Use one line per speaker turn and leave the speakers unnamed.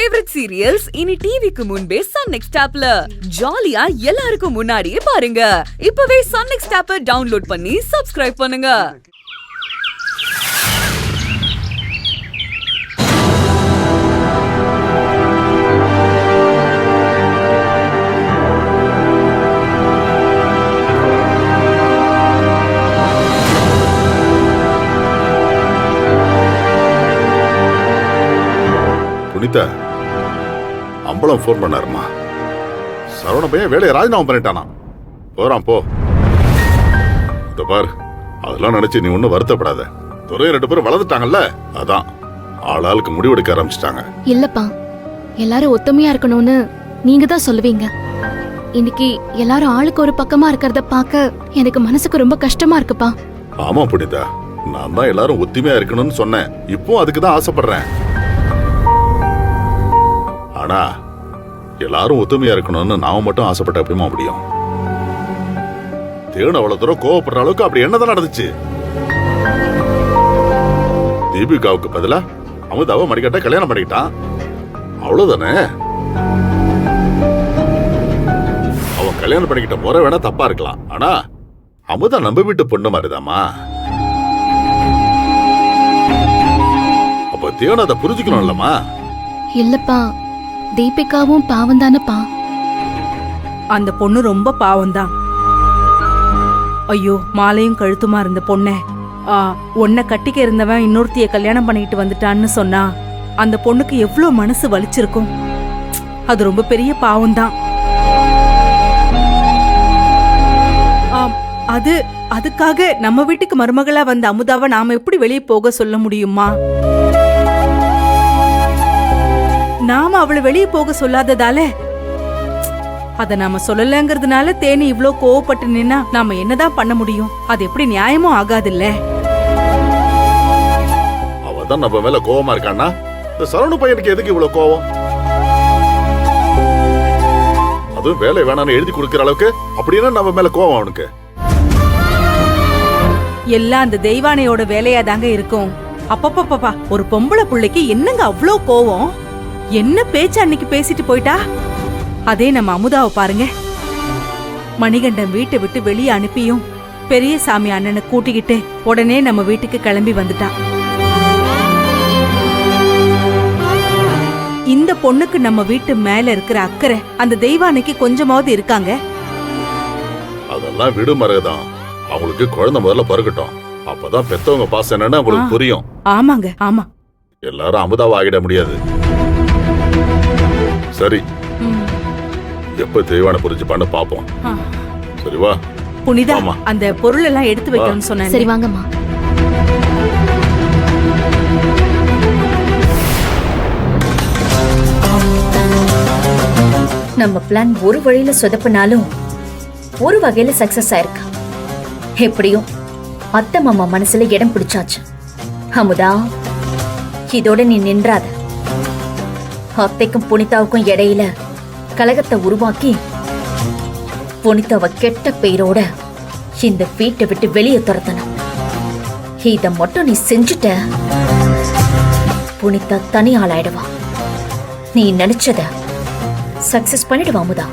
Favourite serials இனி டிவிக்கு முன்பே சன் நெக்ஸ்ட் ஆப்ல ஜாலியா எல்லாருக்கும் முன்னாடியே பாருங்க. இப்பவே சன் நெக்ஸ்ட் ஆப்பை டவுன்லோட் பண்ணி சப்ஸ்கிரைப் பண்ணுங்க.
புனிதா, அம்பலம் போன் பண்ணாருமா. சரவண பையன் வேலையை ராஜினாமா பண்ணிட்டானா. போறான் போ. பார், அதெல்லாம் நினைச்சு நீ ஒன்னும் வருத்தப்படாத. துறை 2 பேரும் வளர்ந்துட்டாங்கல்ல, அதான் ஆளாளுக்கு முடிவெடுக்க ஆரம்பிச்சிட்டாங்க.
இல்லப்பா, எல்லாரும் ஒத்துமையா இருக்கணும்னு நீங்க தான் சொல்லுவீங்க. இன்னைக்கு எல்லாரும் ஆளுக்கு ஒரு பக்கமா இருக்கிறத பார்க்க எனக்கு மனசுக்கு ரொம்ப கஷ்டமா இருக்குப்பா.
ஆமா புனிதா, நான் தான் எல்லாரும் ஒத்துமையா இருக்கணும்னு சொன்னேன். இப்போ அதுக்கு தான் ஆசைப்படுறேன். ஆனா எல்லாரும் ஒத்துமையா இருக்கணும்னு நாம மட்டும் ஆசைப்பட்ட எப்படிமா முடியும்? தேவன் அவ்வளவு தூரம் கோவப்படுற அளவுக்கு அப்படி என்னதான் நடந்துச்சு? தீபிகாவுக்கு பதிலா அமுதாவை மடிக்கட்ட கல்யாணம் பண்ணிக்கிட்டான், அவ்வளவுதானே. அவன் கல்யாணம் பண்ணிக்கிட்ட முறை வேணா தப்பா இருக்கலாம், ஆனா அமுதா நம்ம வீட்டு பொண்ணு மாதிரிதாமா. அப்ப தேவன் அதை புரிஞ்சுக்கணும் இல்லம்மா?
இல்லப்பா, தீபிகாவும் பாவம் தானப்பா.
அந்த பொண்ணு ரொம்ப பாவம்தான். ஐயோ, மாலையும் கழுத்துமா இருந்த பொண்ண உன்னை கட்டிக்க இருந்தவன் இன்னொருத்திய கல்யாணம் பண்ணிட்டு வந்துட்டான்னு சொன்னா அந்த பொண்ணுக்கு எவ்வளவு மனசு வலிச்சிருக்கும். அது ரொம்ப பெரிய பாவம்தான். அதுக்காக நம்ம வீட்டுக்கு மருமகளா வந்த அமுதாவை நாம எப்படி வெளியே போக சொல்ல முடியுமா? நாம அவளை வெளியே போக சொல்லாததால, அத நாம சொல்லலங்கிறதுனால தேனி இவ்ளோ கோவப்பட்டு நின்னா நாம என்னதான் பண்ண முடியும்? அது எப்படி நியாயமும் ஆகாதுல்ல.
அவதான் நம்ம மேல கோவமா இருக்கான்னா, இந்த சரவண பையனுக்கு எதுக்கு இவ்வளவு கோவம்? அதுவும் வேலை வேணான்னு எழுதி கொடுக்கிற அளவுக்கு அப்படின்னா நம்ம மேல கோவம் அவனுக்கு.
எல்லாம் அந்த தெய்வானையோட வேலையா தாங்க இருக்கும். அப்பப்பப்பா, ஒரு பொம்பளை புள்ளைக்கு என்னங்க அவ்ளோ கோவம்? என்ன பேச்சு அன்னைக்கு பேசிட்டு போயிட்டா? அதே நம்ம அமுதாவை பாருங்க. மணிகண்டன் வீட்டை விட்டு வெளியே அனுப்பியும் பெரியசாமி அண்ணனை கூட்டிக்கிட்டு உடனே நம்ம வீட்டுக்கு கிளம்பி வந்துட்டா. இந்த பொண்ணுக்கு நம்ம வீட்டு மேல இருக்கிற அக்கறை அந்த தெய்வானைக்கு கொஞ்சமாவது இருக்காங்க?
அதெல்லாம் விடுமறைதான். அவங்களுக்கு குழந்தை முதல்ல பிறக்கட்டும், அப்பதான் பெத்தவங்க பாசம் என்னன்னு அவங்களுக்கு புரியும்.
ஆமாங்க, ஆமா.
எல்லாரும் அமுதாவை ஆகிட முடியாது. சரி, எப்ப தெய்வான புரிஞ்சு பண்ண பாப்போம். சரி வா
புனிதா, அந்த பொருள் எல்லாம் எடுத்து வைக்கணும்னு சொன்னேன்.
சரி வாங்கம்மா.
நம்ம பிளான் ஒரு வழியில சொதப்பினாலும் ஒரு வகையில சக்சஸ் ஆயிருக்கு. எப்படியும் அத்தை மாமா மனசுல இடம் பிடிச்சாச்சு. அமுதா, இதோட நீ நின்றாத. அத்தைக்கும் புனிதாவுக்கும் இடையில கலகத்தை உருவாக்கி புனிதாவை கெட்ட பெயரோட இந்த வீட்டை விட்டு வெளியே துரத்தணும். இத மட்டும் நீ செஞ்சுட்ட, புனிதா தனி ஆளாயிடுவா. நீ நினைச்சத சக்சஸ் பண்ணிடுவா அமுதா.